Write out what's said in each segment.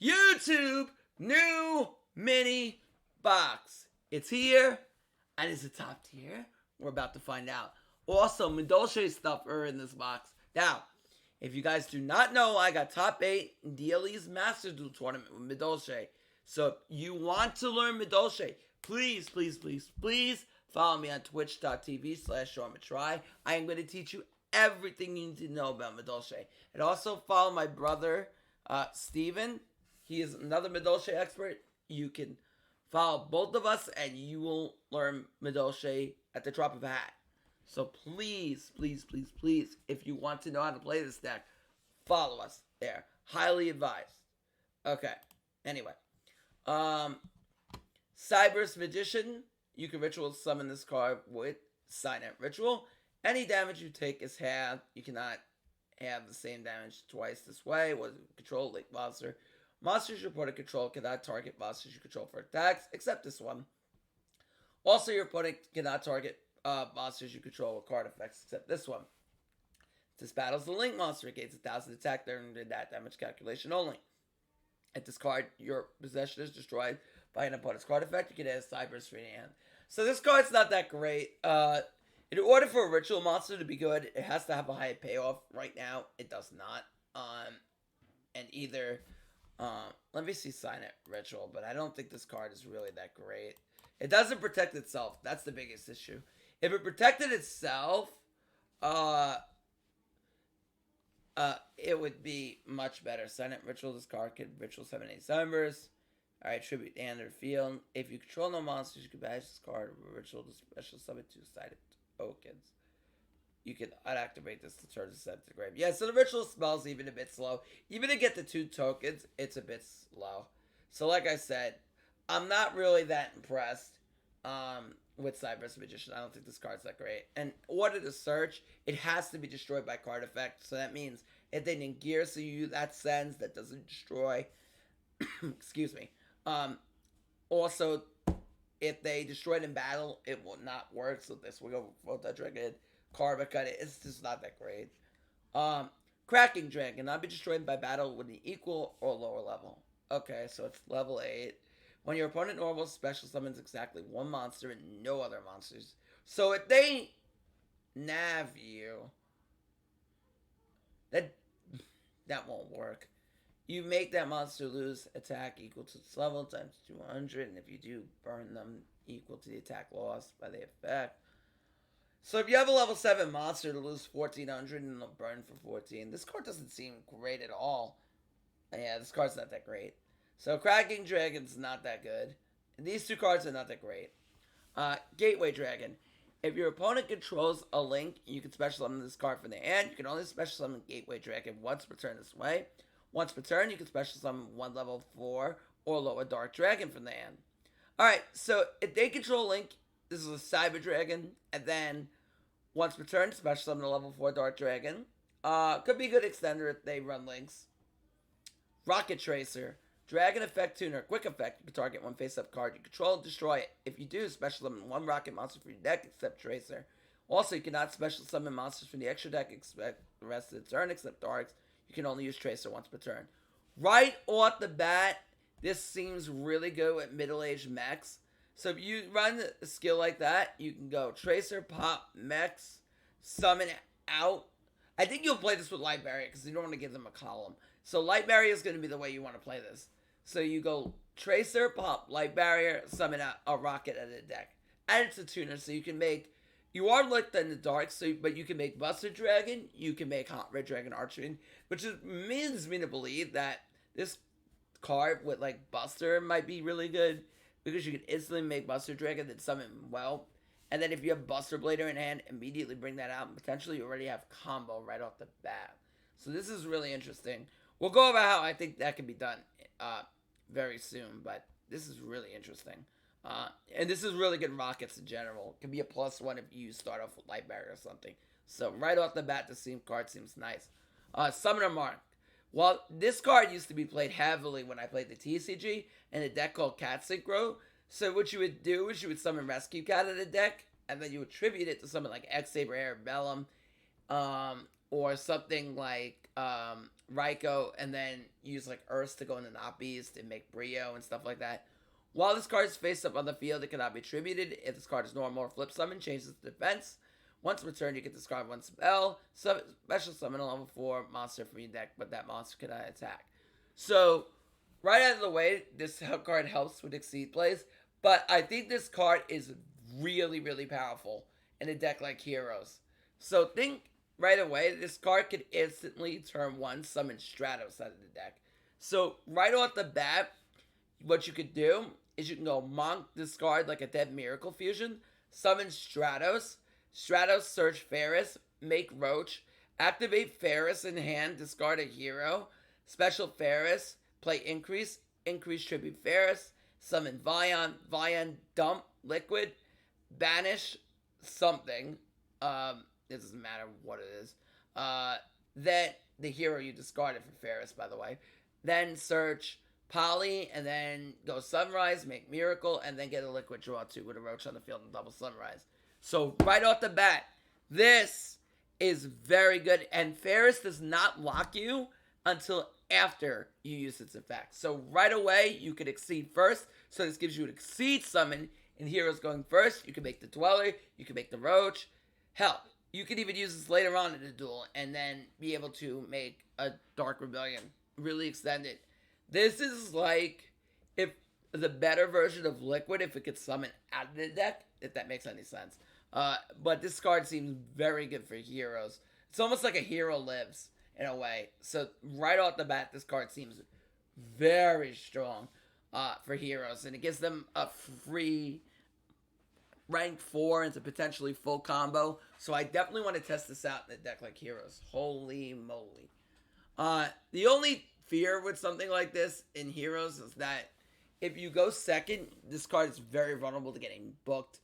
YouTube new mini box. It's here, and it's a top tier. We're about to find out. Also, Madolche stuff are in this box. Now, if you guys do not know, I got top 8 in DLE's Master Duel Tournament with Madolche. So if you want to learn Madolche, please follow me on twitch.tv/Sean Matrai. I am going to teach you everything you need to know about Madolche. And also follow my brother, Steven. He is another Madolche expert. You can follow both of us and you will learn Madolche at the drop of a hat. So please, if you want to know how to play this deck, follow us there. Highly advised. Okay, anyway. Cyber's Magician. You can ritual summon this card with Silent Ritual. Any damage you take is halved. You cannot have the same damage twice this way. Was control link monster. Monsters your opponent control cannot target monsters you control for attacks, except this one. Also, your opponent cannot target monsters you control with card effects, except this one. This battles the link monster. It gains 1,000 attack during that damage calculation only. At this card, your possession is destroyed by an opponent's card effect. You can add Cyber's free hand. So this card's not that great. In order for a ritual monster to be good, it has to have a high payoff. Right now, it does not. And either, let me see Silent Ritual, but I don't think this card is really that great. It doesn't protect itself. That's the biggest issue. If it protected itself, it would be much better. Silent Ritual, this card can ritual 7-8 Summers. Alright, tribute and or field. If you control no monsters, you can banish this card or ritual to special summon 2-sided tokens. You can unactivate this to turn the set to grave. Yeah, so the ritual spell's even a bit slow. Even to get the 2 tokens, it's a bit slow. So like I said, I'm not really that impressed with Cyber's Magician. I don't think this card's that great. And in order to search, it has to be destroyed by card effect. So that means if they didn't gear so you that sends, that doesn't destroy. Excuse me. Also, if they destroyed in battle, it will not work. So this will go for that dragon. Karma cut it. It's just not that great. Cracking Dragon. Not be destroyed by battle with an equal or lower level. Okay, so it's level 8. When your opponent normal special summons exactly one monster and no other monsters. So if they nav you, that won't work. You make that monster lose attack equal to its level times 200, and if you do, burn them equal to the attack lost by the effect. So if you have a level 7 monster to lose 1400 and they'll burn for 14, this card doesn't seem great at all. Yeah, this card's not that great. So Cracking Dragon's not that good. And these 2 cards are not that great. Gateway Dragon. If your opponent controls a link, you can special summon this card from the hand. You can only special summon Gateway Dragon once per turn this way. Once per turn, you can special summon 1 level 4 or lower Dark Dragon from the hand. Alright, so if they control Link, this is a Cyber Dragon. And then, once per turn, special summon a level 4 Dark Dragon. Could be a good extender if they run Links. Rocket Tracer. Dragon Effect Tuner. Quick effect. You can target one face-up card you control and destroy it. If you do, special summon 1 rocket monster from your deck except Tracer. Also, you cannot special summon monsters from the extra deck except the rest of the turn except Darks. You can only use Tracer once per turn. Right off the bat, this seems really good with middle-aged mechs. So if you run a skill like that, you can go Tracer, Pop, Mechs, Summon out. I think you'll play this with Light Barrier because you don't want to give them a column. So Light Barrier is going to be the way you want to play this. So you go Tracer, Pop, Light Barrier, Summon out a Rocket out of the deck. And it's a tuner, so you can make... You are lit in the dark, but you can make Buster Dragon, you can make Hot Red Dragon Archery, which means me to believe that this card with like Buster might be really good, because you can instantly make Buster Dragon and summon well, and then if you have Buster Blader in hand, immediately bring that out, and potentially you already have combo right off the bat. So this is really interesting. We'll go over how I think that can be done very soon, but this is really interesting. And this is really good rockets in general. It can be a +1 if you start off with Light Barrier or something. So right off the bat, the card seems nice. Summoner Mark. Well, this card used to be played heavily when I played the TCG in a deck called Cat Synchro. So what you would do is you would summon Rescue Cat in the deck, and then you would tribute it to something like X-Saber Air Bellum, or something like Raikou, and then use like Earth to go into Not Beast and make Brio and stuff like that. While this card is face up on the field, it cannot be attributed. If this card is normal or flip summon, changes the defense. Once per turn, you can discard one spell. Special summon a level 4 monster from your deck, but that monster cannot attack. So, right out of the way, this card helps with Exceed plays. But I think this card is really, really powerful in a deck like Heroes. So think right away, this card could instantly turn 1 summon Stratos out of the deck. So right off the bat, what you could do is you can go Monk, discard like a Dead Miracle Fusion, summon Stratos, Stratos search Ferris, make Roach, activate Ferris in hand, discard a hero, special Ferris, play increase tribute Ferris, summon Vion, dump Liquid, banish something, it doesn't matter what it is, then the hero you discarded for Ferris, by the way, then search Poly, and then go Sunrise, make Miracle, and then get a Liquid draw 2 with a Roach on the field and double Sunrise. So right off the bat, this is very good, and Ferris does not lock you until after you use its effect. So right away, you could Exceed first, so this gives you an Exceed summon, and Heroes going first. You can make the Dweller, you can make the Roach. Hell, you could even use this later on in the duel, and then be able to make a Dark Rebellion, really extend it. This is like if the better version of Liquid, if it could summon out of the deck, if that makes any sense. But this card seems very good for Heroes. It's almost like a Hero Lives in a way. So right off the bat, this card seems very strong for Heroes. And it gives them a free rank 4 into potentially full combo. So I definitely want to test this out in a deck like Heroes. Holy moly. The only fear with something like this in Heroes is that if you go second, this card is very vulnerable to getting booked,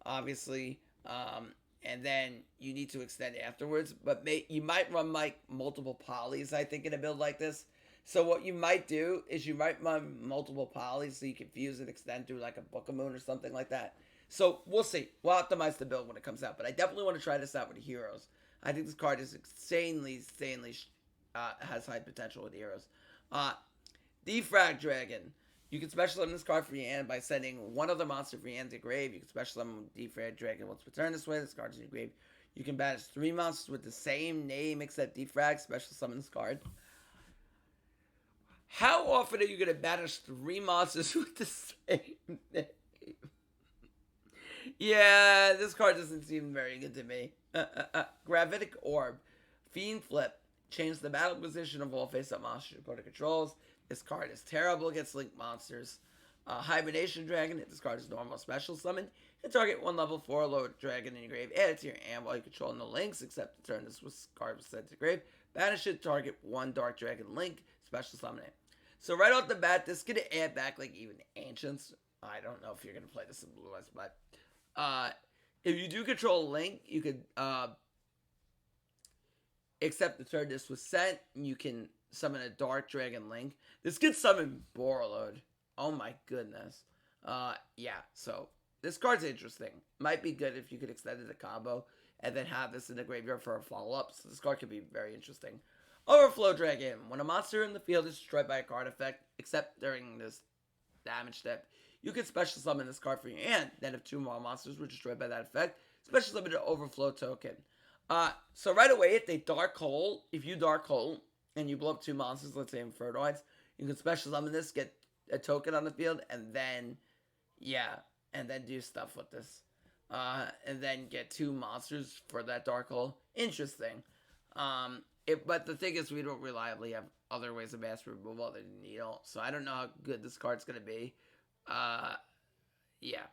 obviously. And then you need to extend afterwards. But you might run like multiple polys, I think, in a build like this. So what you might do is you might run multiple polys so you can fuse and extend through like a Book of Moon or something like that. So we'll see. We'll optimize the build when it comes out. But I definitely want to try this out with Heroes. I think this card is insanely has high potential with Heroes. Defrag Dragon. You can special summon this card for your hand by sending one other monster from your hand to grave. You can special summon Defrag Dragon once per turn this way. This card's in your grave. You can banish 3 monsters with the same name except Defrag. Special summon this card. How often are you going to banish 3 monsters with the same name? Yeah, this card doesn't seem very good to me. Gravitic Orb. Fiend Flip. Change the battle position of all face-up monsters your opponent controls. This card is terrible against Link monsters. Hibernation Dragon. This card is normal special summon. You can target 1 level 4 lower dragon in your grave. Add it to your hand while you control no links, except the turn this card was sent to grave. Banish it. Target 1 Dark Dragon Link. Special summon it. So right off the bat, this could add back like even Ancients. I don't know if you're going to play this in Blue Eyes, but if you do control Link, you could except the turn this was sent, you can summon a Dark Dragon Link. This could summon Borrel. Oh my goodness. Yeah, so this card's interesting. Might be good if you could extend it a combo and then have this in the graveyard for a follow-up. So this card could be very interesting. Overflow Dragon. When a monster in the field is destroyed by a card effect, except during this damage step, you can special summon this card from your hand. Then if 2 more monsters were destroyed by that effect, special summon an Overflow token. So right away, if they Dark Hole, if you Dark Hole, and you blow up 2 monsters, let's say Infernoids, you can special summon this, get a token on the field, and then, yeah, and then do stuff with this. And then get 2 monsters for that Dark Hole. Interesting. But the thing is, we don't reliably have other ways of mass removal other than Needle, so I don't know how good this card's going to be. Yeah.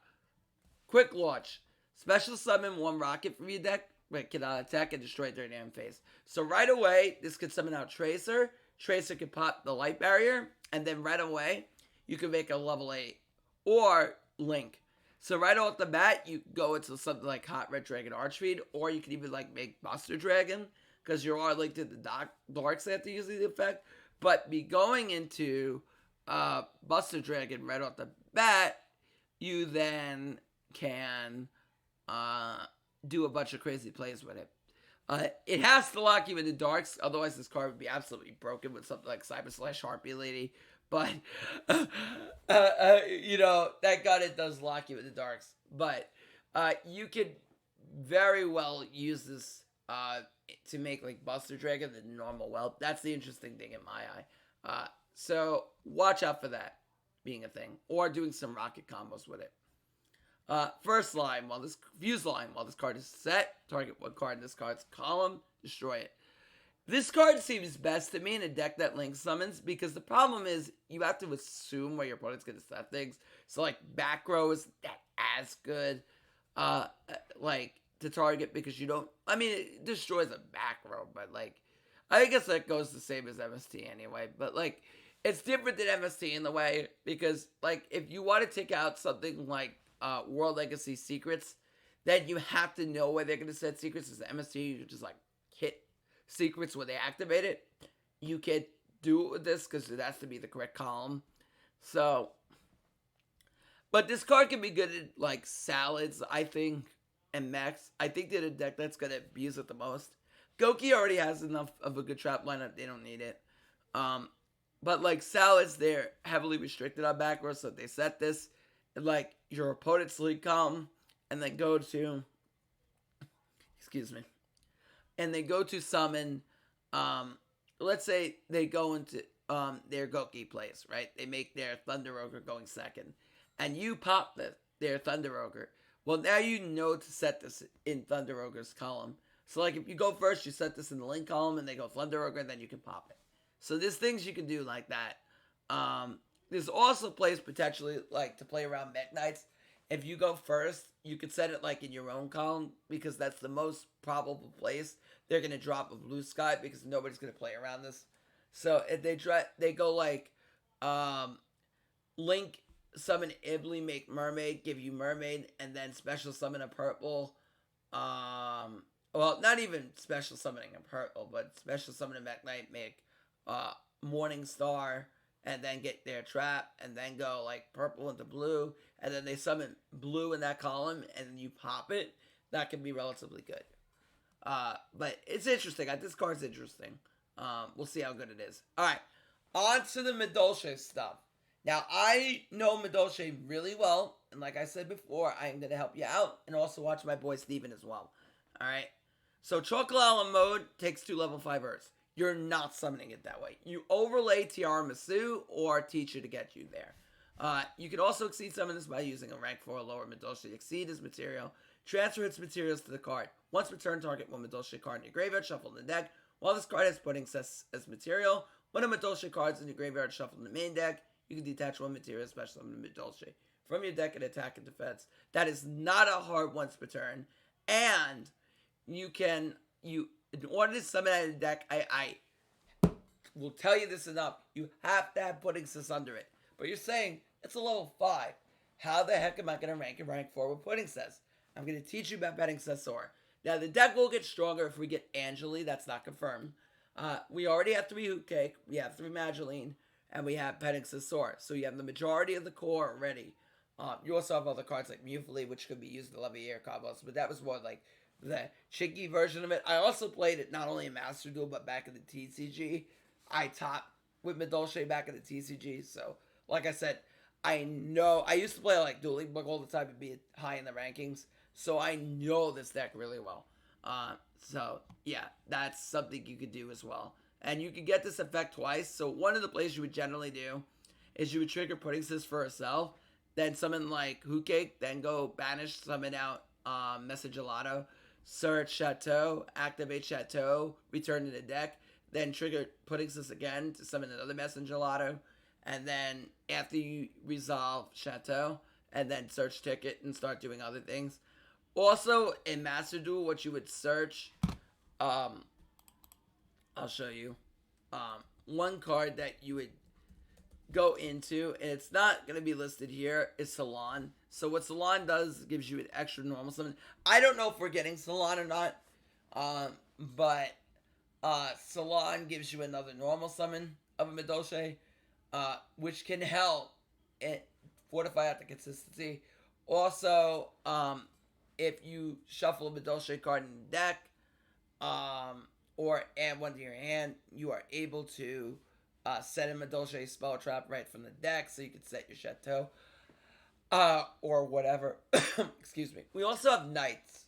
Quick Launch. Special summon 1 rocket from your deck, but cannot attack and destroy during the end phase. So right away, this could summon out Tracer. Tracer could pop the Light Barrier, and then right away, you can make a level 8 or Link. So right off the bat, you go into something like Hot Red Dragon Archfiend, or you can even like make Buster Dragon, because you are linked to the Darks after using the effect. But be going into Buster Dragon right off the bat, you then can do a bunch of crazy plays with it. It has to lock you into darks, otherwise this card would be absolutely broken with something like Cyber Slash Harpy Lady. But, that gun, it does lock you into darks. But you could very well use this to make like Buster Dragon the normal whelp. That's the interesting thing in my eye. So watch out for that being a thing, or doing some rocket combos with it. First line, fuse line, while this card is set, target one card in this card's column, destroy it. This card seems best to me in a deck that links summons, because the problem is you have to assume where your opponent's going to set things. So like back row is that as good, to target, because you don't. I mean, it destroys a back row, but like, I guess that goes the same as MST anyway. But like, it's different than MST in the way, because like if you want to take out something like World Legacy Secrets, then you have to know where they're going to set secrets. As the MST, you just like hit secrets when they activate it. You can do it with this because it has to be the correct column. So, but this card can be good at like Salads, I think, and Mechs. I think they're the deck that's going to abuse it the most. Goki already has enough of a good trap lineup, they don't need it. But like Salads, they're heavily restricted on back row, so they set this in like your opponent's league column, and then go to, and they go to summon, let's say they go into their Goki plays, right? They make their Thunder Ogre going second, and you pop their Thunder Ogre. Well, now you know to set this in Thunder Ogre's column. So like if you go first, you set this in the link column, and they go Thunder Ogre, and then you can pop it. So there's things you can do like that. There's also plays potentially like to play around Mech Knights. If you go first, you could set it like in your own column, because that's the most probable place they're going to drop a Blue Sky, because nobody's going to play around this. So if they go like Link, summon Ibly, make Mermaid, give you Mermaid, and then special summon a purple. Well, not even special summoning a purple, but special summon a Mech Knight, make Morning Star, and then get their trap, and then go like purple into blue, and then they summon blue in that column, and then you pop it. That can be relatively good. But it's interesting. This card's interesting. We'll see how good it is. Alright, on to the Madolche stuff. Now, I know Madolche really well, and like I said before, I am going to help you out, and also watch my boy Steven as well. Alright, so Chocolala mode takes 2 level 5 Earths. You're not summoning it that way. You overlay Tiara Masu or Teacher to get you there. You can also exceed summon this by using a rank 4 or lower Madolche Exceed as material. Transfer its materials to the card. Once per turn, target one Madolche card in your graveyard, shuffle in the deck. While this card has pudding cess as material, when a Madolche card is in your graveyard, shuffle in the main deck, you can detach one material, special summon Madolche from your deck and attack and defense. That is not a hard once per turn. And you can, in order to summon out of the deck, I will tell you this enough. You have to have pudding cess under it. But you're saying, it's a level 5. How the heck am I going to rank in rank 4 with pudding cess? I'm going to teach you about betting Cessor. Now, the deck will get stronger if we get Angeli. That's not confirmed. We already have 3 Hoot Cake. We have 3 Mageline. And we have Petting Cessor. So you have the majority of the core already. You also have other cards like Mufli, which could be used in Levier combos. But that was more like the cheeky version of it. I also played it not only in Master Duel, but back in the TCG. I topped with Madolche back in the TCG. So, like I said, I know. I used to play like Duel Book all the time and be high in the rankings. So I know this deck really well. So, yeah, that's something you could do as well. And you can get this effect twice. So one of the plays you would generally do is you would trigger Pudding Sis for herself, then summon like Hoot Cake, then go banish, summon out Message Gelato, search Chateau, activate Chateau, return to the deck, then trigger Pudding Sis again to summon another Message Gelato, and then after you resolve Chateau, and then search Ticket and start doing other things. Also, in Master Duel, what you would search, I'll show you, one card that you would go into, and it's not going to be listed here, is Salon. So what Salon does gives you an extra normal summon. I don't know if we're getting Salon or not, but Salon gives you another normal summon of a Madolche, which can help it fortify out the consistency. Also, if you shuffle a Madolche card in the deck, or add one to your hand, you are able to set a Madolche spell trap right from the deck, so you can set your Chateau, or whatever. Excuse me. We also have Knights.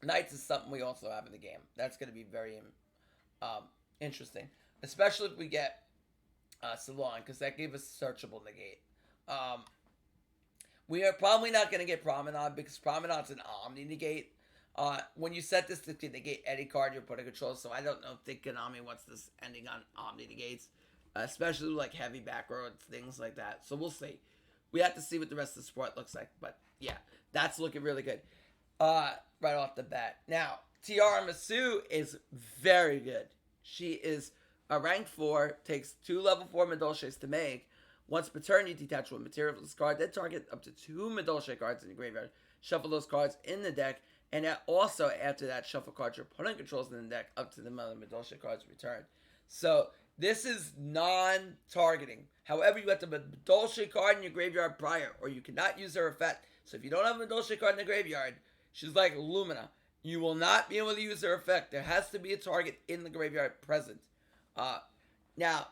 Knights is something we also have in the game. That's going to be very interesting, especially if we get Salon, because that gave us searchable negate. We are probably not going to get Promenade, because Promenade's an Omni negate. When you set this to negate any card you're putting control, so I don't know if Konami wants this ending on Omni negates, especially like heavy back row and things like that. So we'll see. We have to see what the rest of the support looks like, but yeah, that's looking really good. Right off the bat. Now, Tiara Masu is very good. She is a rank 4, takes 2 level 4 Madolches to make. Once per turn, you detach one material from this card, then target up to 2 Madolche cards in your graveyard. Shuffle those cards in the deck, and also after that, shuffle cards your opponent controls in the deck up to the amount of Madolche cards returned. So, this is non-targeting. However, you have to have a Madolche card in your graveyard prior, or you cannot use her effect. So if you don't have a Madolche card in the graveyard, she's like Lumina. You will not be able to use her effect. There has to be a target in the graveyard present. Now,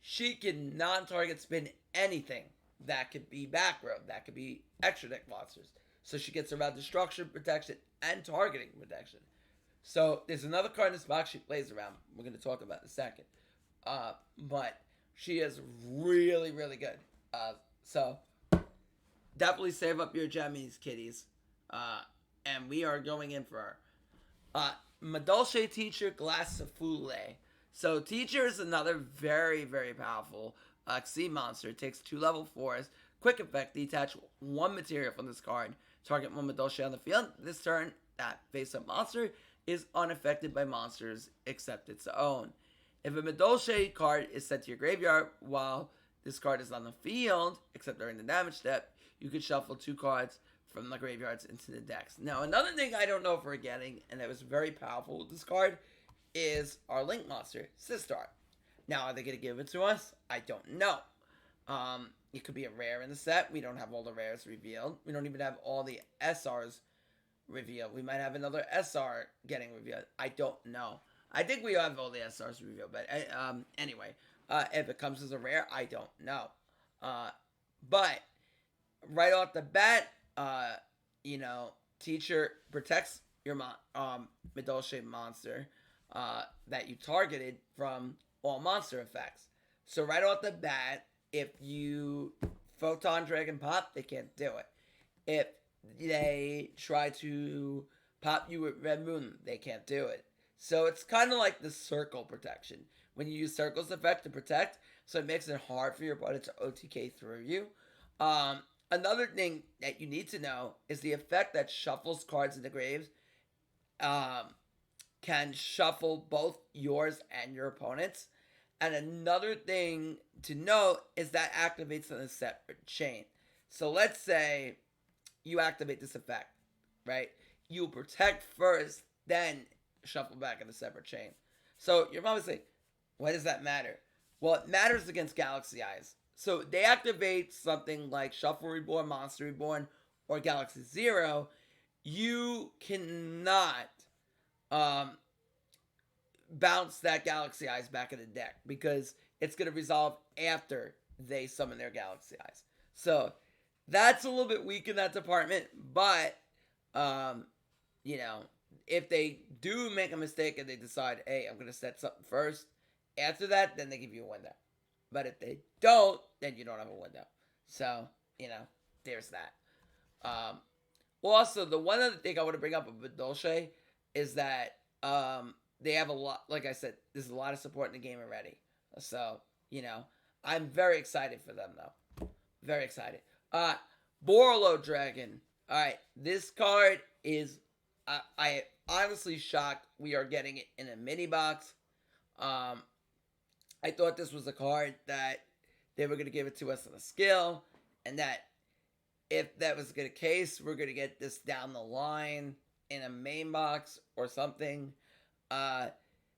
she can non-target spin anything. That could be back row. That could be extra deck monsters. So she gets around destruction, protection, and targeting protection. So there's another card in this box she plays around. We're going to talk about in a second. But she is really, really good. So definitely save up your gemmies, kiddies. And we are going in for her. Madolche Teacher Glassafule. So Teacher is another very, very powerful Xyz monster. It takes 2 level 4s. Quick effect, detach 1 material from this card. Target 1 Madolche on the field. This turn, that face-up monster is unaffected by monsters except its own. If a Madolche card is sent to your graveyard while this card is on the field, except during the damage step, you can shuffle 2 cards from the graveyards into the decks. Now, another thing I don't know if we're getting, and that was very powerful with this card, is our Link monster, Sistar. Now, are they going to give it to us? I don't know. It could be a rare in the set. We don't have all the rares revealed. We don't even have all the SRs revealed. We might have another SR getting revealed. I don't know. I think we have all the SRs revealed, but anyway, if it comes as a rare, I don't know. But right off the bat, Teacher protects your Madolche monster that you targeted from all monster effects. So right off the bat, if you Photon Dragon pop, they can't do it. If they try to pop you with Red Moon, they can't do it. So it's kind of like the circle protection. When you use Circle's effect to protect, so it makes it hard for your opponent to OTK through you. Another thing that you need to know is the effect that shuffles cards in the graves can shuffle both yours and your opponent's. And another thing to note is that activates on a separate chain. So let's say you activate this effect, right? You protect first, then shuffle back in a separate chain. So you're probably saying, why does that matter? Well, it matters against Galaxy Eyes. So they activate something like Shuffle Reborn, Monster Reborn, or Galaxy Zero. You cannot bounce that Galaxy Eyes back in the deck because it's going to resolve after they summon their Galaxy Eyes. So that's a little bit weak in that department, but if they do make a mistake and they decide, hey, I'm going to set something first, after that, then they give you a window. But if they don't, then you don't have a window. So, there's that. Also, the one other thing I want to bring up with Madolche is that they have a lot, like I said, there's a lot of support in the game already. So, I'm very excited for them, though. Very excited. Borrel Dragon. Alright, this card is, I honestly shocked we are getting it in a mini box. I thought this was a card that they were going to give it to us on a skill, and that if that was the case, we're going to get this down the line in a main box or something.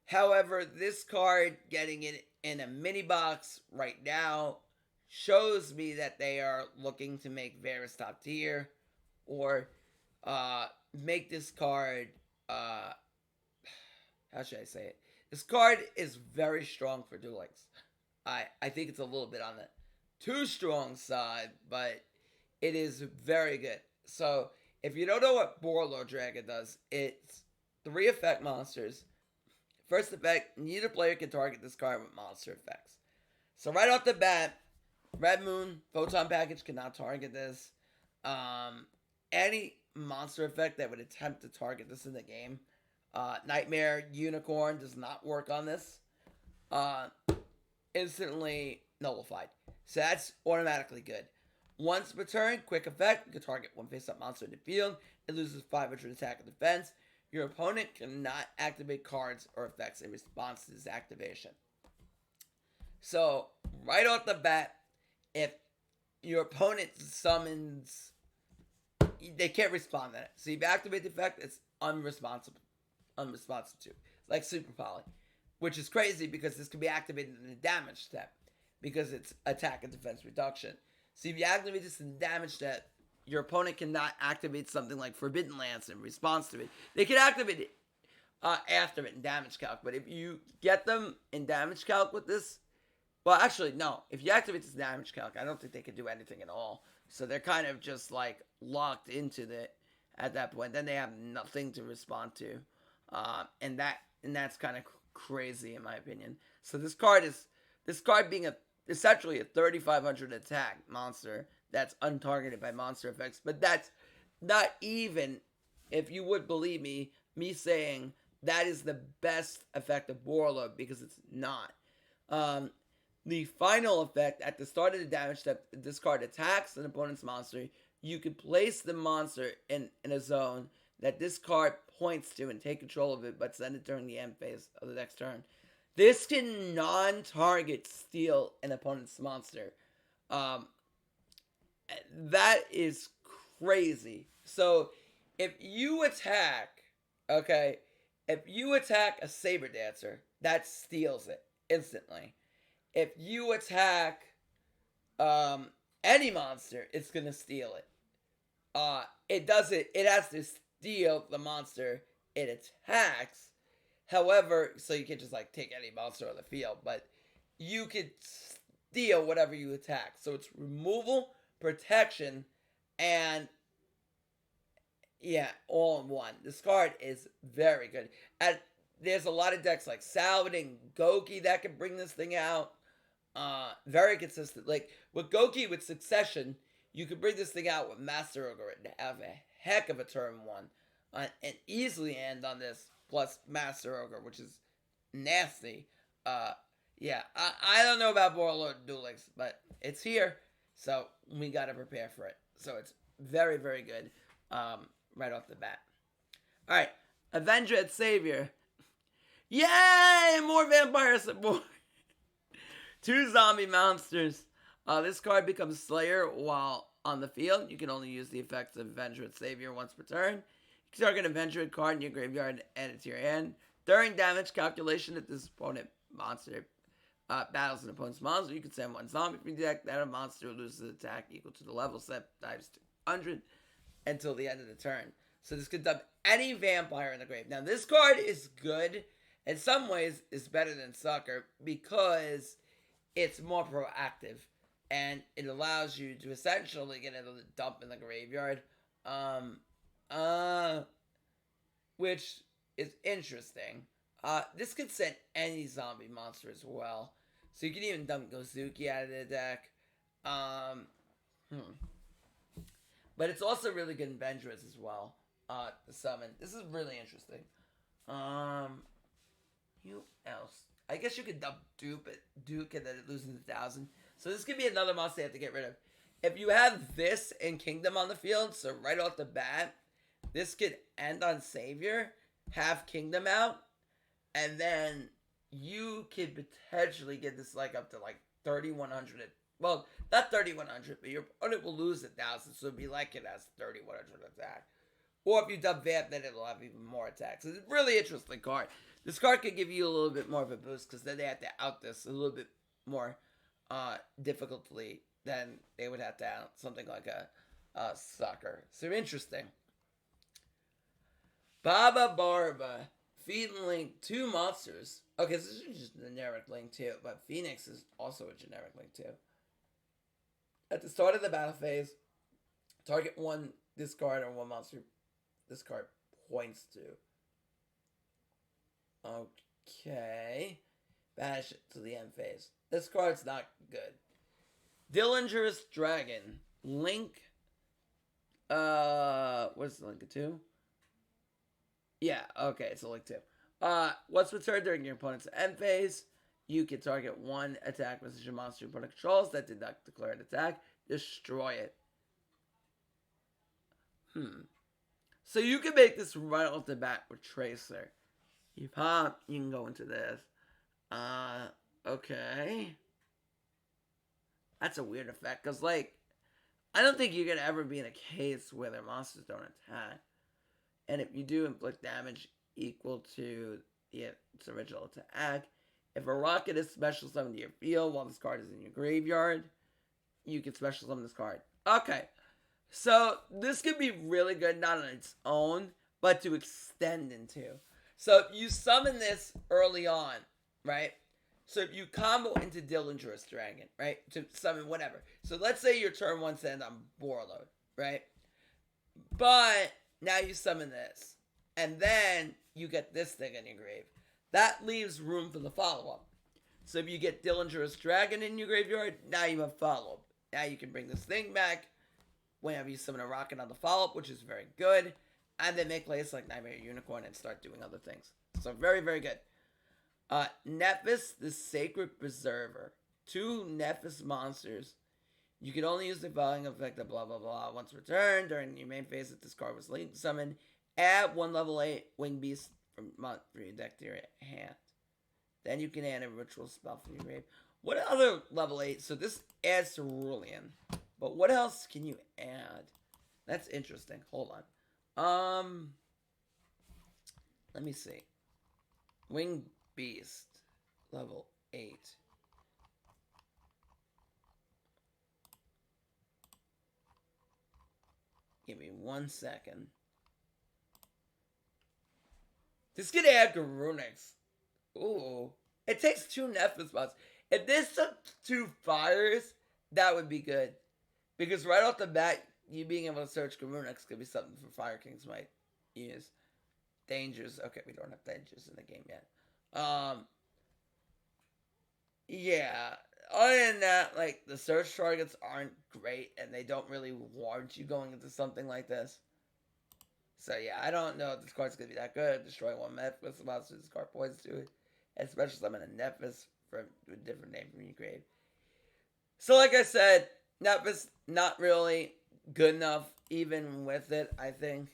However, this card getting it in a mini box right now shows me that they are looking to make Varus top tier, or make this card how should I say it? This card is very strong for Duel Links. I think it's a little bit on the too strong side, but it is very good. So if you don't know what Borrel Dragon does, it's 3 effect monsters. First effect, neither player can target this card with monster effects. So right off the bat, Red Moon, Photon Package cannot target this. Any monster effect that would attempt to target this in the game. Nightmare Unicorn does not work on this. Instantly nullified. So that's automatically good. Once per turn, quick effect, you can target one face-up monster in the field. It loses 500 attack and defense. Your opponent cannot activate cards or effects in response to this activation. So, right off the bat, if your opponent summons, they can't respond to that. So if you activate the effect, it's unresponsive to. Like Super Poly. Which is crazy because this can be activated in the damage step. Because it's attack and defense reduction. So if you activate this in the damage step, your opponent cannot activate something like Forbidden Lance in response to it. They can activate it after it in damage calc. But if you get them in damage calc with this, well, actually, no. If you activate this damage calc, I don't think they can do anything at all. So they're kind of just like locked into it at that point. Then they have nothing to respond to, and that's kind of crazy in my opinion. So this card being essentially a 3,500 attack monster that's untargeted by monster effects, but that's not even, if you would believe me saying that is the best effect of Borrel, because it's not. The final effect, at the start of the damage step, this card attacks an opponent's monster. You can place the monster in a zone that this card points to and take control of it, but send it during the end phase of the next turn. This can non-target steal an opponent's monster. That is crazy. So, if you attack a Saber Dancer, that steals it instantly. If you attack any monster, it's going to steal it. It has to steal the monster it attacks. However, so you can just like take any monster on the field, but you could steal whatever you attack. So it's removal, protection, and yeah, all in one. This card is very good. And there's a lot of decks like Salvading, Goki that can bring this thing out. Very consistent. Like with Goki, with Succession, you could bring this thing out with Master Ogre and have a heck of a turn one, and easily end on this plus Master Ogre, which is nasty. Yeah, I don't know about Borrel Duel Links, but it's here, so we gotta prepare for it. So it's very, very good, right off the bat. All right, Avenger at Savior. Yay! More vampire support. 2 zombie monsters. This card becomes Slayer while on the field. You can only use the effects of Avenger at Savior once per turn. You can target an Avenger card in your graveyard and add it to your hand. During damage calculation, if this opponent monster battles an opponent's monster, you can send 1 zombie from your deck. That monster loses attack equal to the level set times 200 until the end of the turn. So this could dump any vampire in the grave. Now this card is good. In some ways, it's better than Sucker because it's more proactive. And it allows you to essentially get a dump in the graveyard. Which is interesting. This could send any zombie monster as well. So you can even dump Gozuki out of the deck. But it's also really good in Ventress as well. To summon. This is really interesting. Who else? I guess you could dump Duke and then it loses 1,000. So this could be another monster you have to get rid of. If you have this in Kingdom on the field, so right off the bat, this could end on Savior, have Kingdom out, and then you could potentially get this like up to like 3,100. Well, not 3,100, but your opponent will lose 1,000, so it'd be like it has 3,100 attack. Or if you dump Vamp, then it'll have even more attacks. So it's a really interesting card. This card could give you a little bit more of a boost because then they have to out this a little bit more difficultly than they would have to out something like a Sucker. So interesting. Baba Barba. Feed and link 2 monsters. Okay, so this is just a generic link too, but Phoenix is also a generic link too. At the start of the battle phase, target 1 discard or 1 monster this card points to. Okay. Banish it to the end phase. This card's not good. Dillinger's Dragon. Link. What's the link to? Yeah, okay, it's a link to. What's returned during your opponent's end phase? You can target 1 attack with your monster your opponent controls that did not declare an attack. Destroy it. So you can make this right off the bat with Tracer. You pop, you can go into this. Okay. That's a weird effect, because, like, I don't think you're going to ever be in a case where their monsters don't attack. And if you do inflict damage equal to its original attack, if a rocket is special summoned to your field while this card is in your graveyard, you can special summon this card. Okay. So, this could be really good, not on its own, but to extend into. So, if you summon this early on, right? So, if you combo into Dillinger's Dragon, right? To summon whatever. So, let's say your turn 1 send on Borrel, right? But, now you summon this. And then, you get this thing in your grave. That leaves room for the follow-up. So, if you get Dillinger's Dragon in your graveyard, now you have follow-up. Now you can bring this thing back whenever you summon a rocket on the follow-up, which is very good. And then make plays like Nightmare Unicorn and start doing other things. So very, very good. Nephis, the Sacred Preserver. 2 Nephis monsters. You can only use the following effect of blah, blah, blah. Once returned, during your main phase, if this card was linked summoned, add 1 level 8 Winged Beast from your deck to your hand. Then you can add a ritual spell from your grave. What other level 8? So this adds Cerulean. But what else can you add? That's interesting. Hold on. Let me see. Winged Beast. Level 8. Give me 1 second. This could add Garunix. Ooh. It takes 2 Nephis spots. If this took 2 fires, that would be good. Because right off the bat, you being able to search Garunix could be something for Fire Kings might use. Dangers. Okay, we don't have dangers in the game yet. Yeah. Other than that, like, the search targets aren't great, and they don't really warrant you going into something like this. So, yeah, I don't know if this card's going to be that good. Destroy 1 Nephis monster, this card points to it. Especially summon a Nephis from a different name from your grave. So, like I said, Nephis, not really good enough, even with it, I think.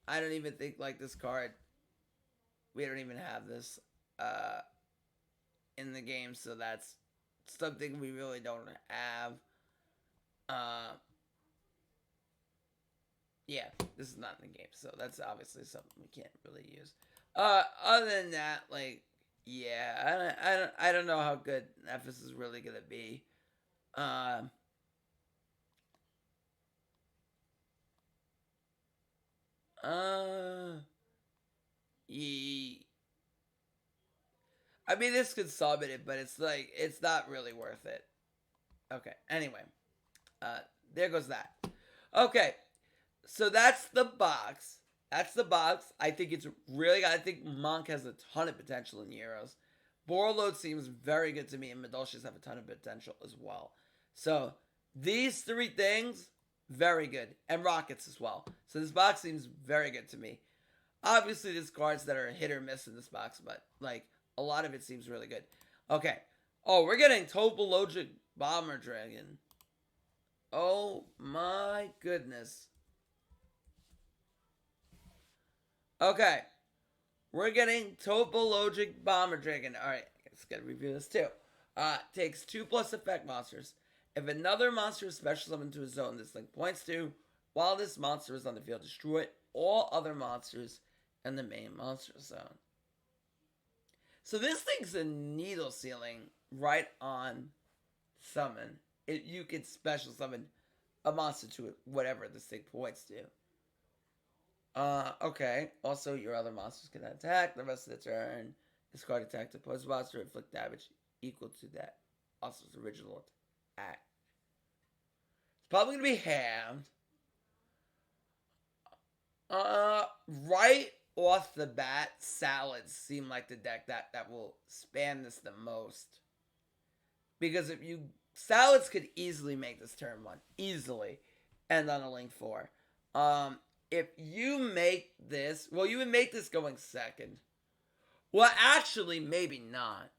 I don't even think, like, this card, we don't even have this in the game, so that's something we really don't have. Yeah, this is not in the game, so that's obviously something we can't really use. Other than that, like, yeah, I don't know how good Nephis is really gonna be. I mean, this could summon it, but it's like, it's not really worth it. Okay, anyway. There goes that. Okay, so that's the box. That's the box. I think it's really good. I think Monk has a ton of potential in Euros. Borrel seems very good to me, and Madolches have a ton of potential as well. So, these 3 things, very good. And Rockets as well. So, this box seems very good to me. Obviously, there's cards that are hit or miss in this box, but, like, a lot of it seems really good. Okay. Oh, we're getting Topologic Bomber Dragon. Oh, my goodness. Okay. We're getting Topologic Bomber Dragon. Alright, let's get to review this too. Takes 2+ effect monsters. If another monster is special summoned to a zone this link points to, while this monster is on the field, destroy all other monsters in the main monster zone. So this thing's a needle sealing right on summon. You could special summon a monster to it, whatever this thing points to. Okay. Also, your other monsters can attack. The rest of the turn, discard attack to opposing monster, inflict damage equal to that monster's original attack. It's probably gonna be halved. Right off the bat, salads seem like the deck that will span this the most. Because if you salads could easily make this turn 1. Easily. And on a link 4. If you make this, well, you would make this going second. Well, actually, maybe not.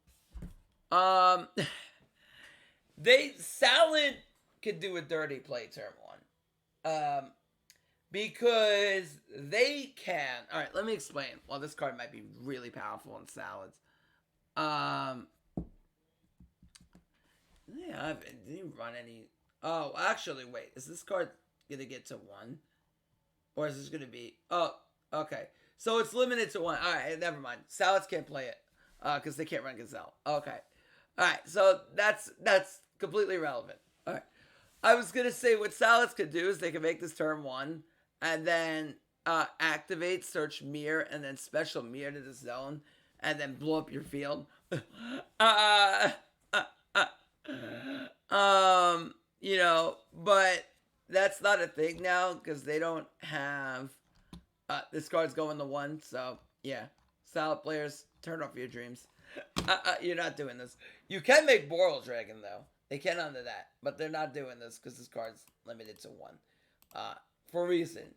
Salad could do a dirty play turn 1. Because they can. All right, let me explain. Well, this card might be really powerful in salads. Yeah, I didn't run any. Oh, actually, wait. Is this card gonna get to 1? Or is this going to be... Oh, okay. So it's limited to 1. All right, never mind. Salads can't play it because they can't run Gazelle. Okay. All right, so that's completely irrelevant. All right. I was going to say what Salads could do is they can make this turn 1 and then activate, search mirror, and then special mirror to the zone and then blow up your field. You know, but... That's not a thing now because they don't have this card's going to 1. So yeah, salad players, turn off your dreams. You're not doing this. You can make Borrel Dragon though. They can under that, but they're not doing this because this card's limited to 1 for a reason.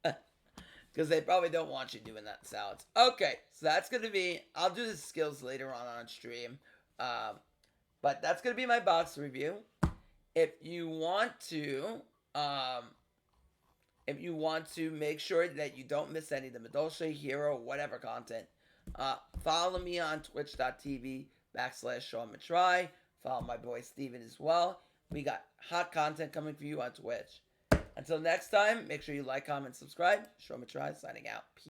Because they probably don't want you doing that salads. Okay, so that's gonna be. I'll do the skills later on stream, but that's gonna be my box review. If you want to make sure that you don't miss any of the Madolche, Hero, whatever content, follow me on twitch.tv/Sean Matrai. Follow my boy Steven as well. We got hot content coming for you on Twitch. Until next time, make sure you like, comment, subscribe. Sean Matrai signing out. Peace.